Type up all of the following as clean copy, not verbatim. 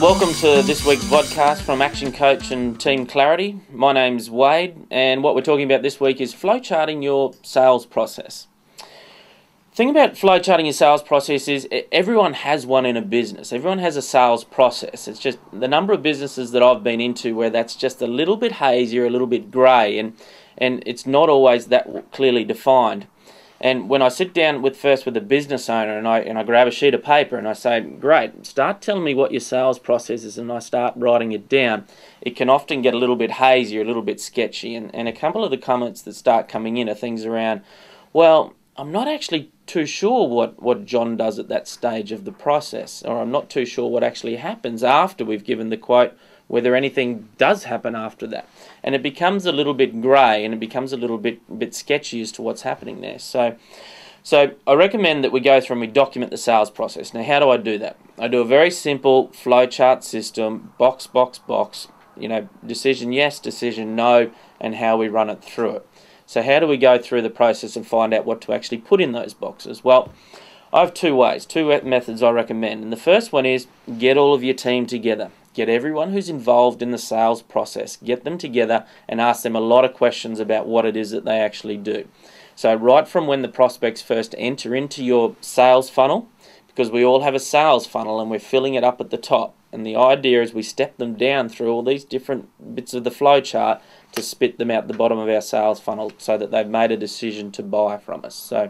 Welcome to this week's podcast from Action Coach and Team Clarity. My name's Wade, and what we're talking about this week is flowcharting your sales process. The thing about flowcharting your sales process is everyone has one in a business. Everyone has a sales process. It's just the number of businesses that I've been into where that's just a little bit hazy or a little bit grey, and it's not always that clearly defined. And when I sit down with a business owner and I grab a sheet of paper and I say, great, start telling me what your sales process is, and I start writing it down, it can often get a little bit hazy or a little bit sketchy. And a couple of the comments that start coming in are things around, well, I'm not actually too sure what John does at that stage of the process, or I'm not too sure what actually happens after we've given the quote, whether anything does happen after that. And it becomes a little bit grey and it becomes a little bit sketchy as to what's happening there. So I recommend that we go through and we document the sales process. Now, how do I do that? I do a very simple flowchart system, box, decision yes, decision no, and how we run it through it. So how do we go through the process and find out what to actually put in those boxes? Well, I have two methods I recommend. And the first one is get all of your team together. Get everyone who's involved in the sales process, get them together and ask them a lot of questions about what it is that they actually do. So right from when the prospects first enter into your sales funnel, because we all have a sales funnel and we're filling it up at the top. And the idea is we step them down through all these different bits of the flow chart to spit them out the bottom of our sales funnel so that they've made a decision to buy from us. So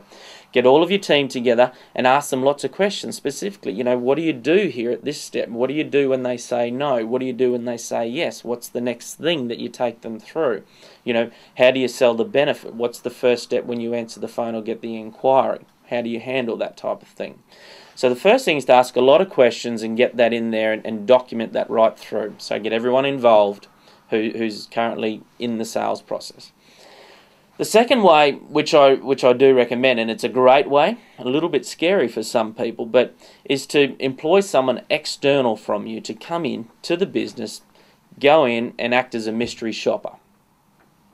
get all of your team together and ask them lots of questions specifically. What do you do here at this step? What do you do when they say no? What do you do when they say yes? What's the next thing that you take them through? How do you sell the benefit? What's the first step when you answer the phone or get the inquiry? How do you handle that type of thing? So the first thing is to ask a lot of questions and get that in there and document that right through. So get everyone involved who's currently in the sales process. The second way, which I do recommend, and it's a great way, a little bit scary for some people, but is to employ someone external from you to come in to the business, go in and act as a mystery shopper.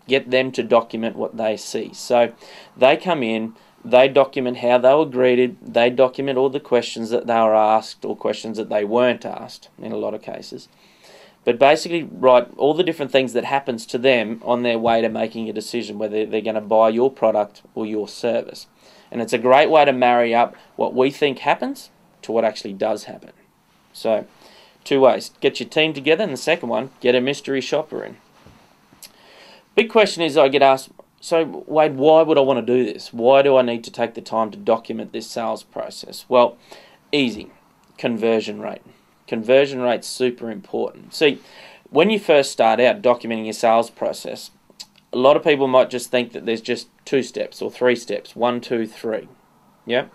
Get them to document what they see. So they come in, they document how they were greeted, they document all the questions that they were asked or questions that they weren't asked in a lot of cases. But basically write all the different things that happens to them on their way to making a decision whether they're going to buy your product or your service. And it's a great way to marry up what we think happens to what actually does happen. So, two ways. Get your team together, and the second one, get a mystery shopper in. Big question is I get asked, so Wade, why would I want to do this? Why do I need to take the time to document this sales process? Well, easy. Conversion rate. Conversion rate's super important. See, when you first start out documenting your sales process, a lot of people might just think that there's just 2 steps or 3 steps, 1, 2, 3. Yeah?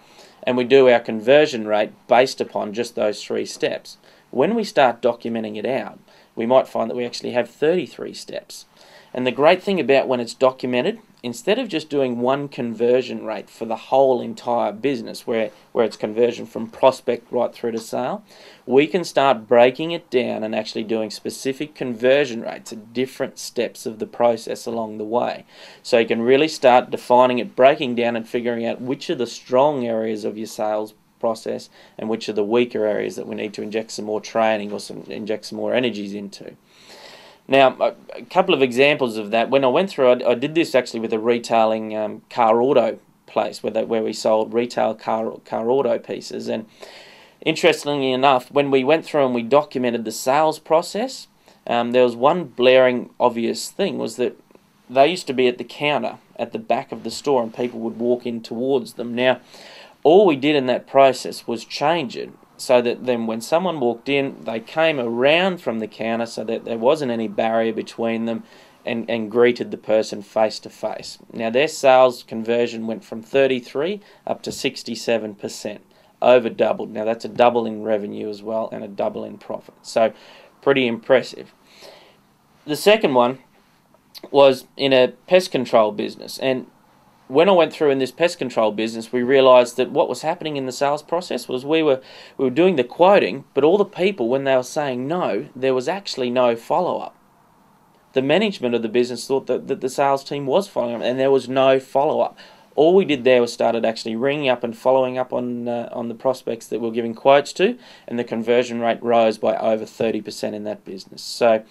And we do our conversion rate based upon just those 3 steps. When we start documenting it out, we might find that we actually have 33 steps. And the great thing about when it's documented, instead of just doing one conversion rate for the whole entire business, where it's conversion from prospect right through to sale, we can start breaking it down and actually doing specific conversion rates at different steps of the process along the way. So you can really start defining it, breaking down and figuring out which are the strong areas of your sales process and which are the weaker areas that we need to inject some more training or inject some more energies into. Now, a couple of examples of that. When I went through, I did this actually with a retailing car auto place where we sold retail car auto pieces. And interestingly enough, when we went through and we documented the sales process, there was one blaring obvious thing, was that they used to be at the counter at the back of the store and people would walk in towards them. Now, all we did in that process was change it so that then when someone walked in, they came around from the counter so that there wasn't any barrier between them and greeted the person face to face. Now, their sales conversion went from 33 up to 67%, over doubled. Now, that's a double in revenue as well and a double in profit. So, pretty impressive. The second one was in a pest control business, and when I went through in this pest control business, we realised that what was happening in the sales process was we were doing the quoting, but all the people, when they were saying no, there was actually no follow-up. The management of the business thought that the sales team was following up, and there was no follow-up. All we did there was started actually ringing up and following up on the prospects that we're giving quotes to, and the conversion rate rose by over 30% in that business. So,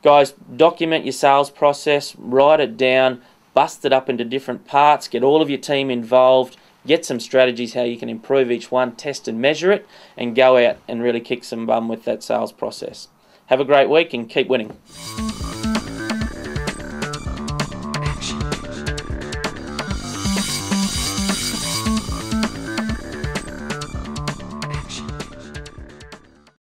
guys, document your sales process, write it down, bust it up into different parts, get all of your team involved, get some strategies how you can improve each one, test and measure it, and go out and really kick some bum with that sales process. Have a great week and keep winning.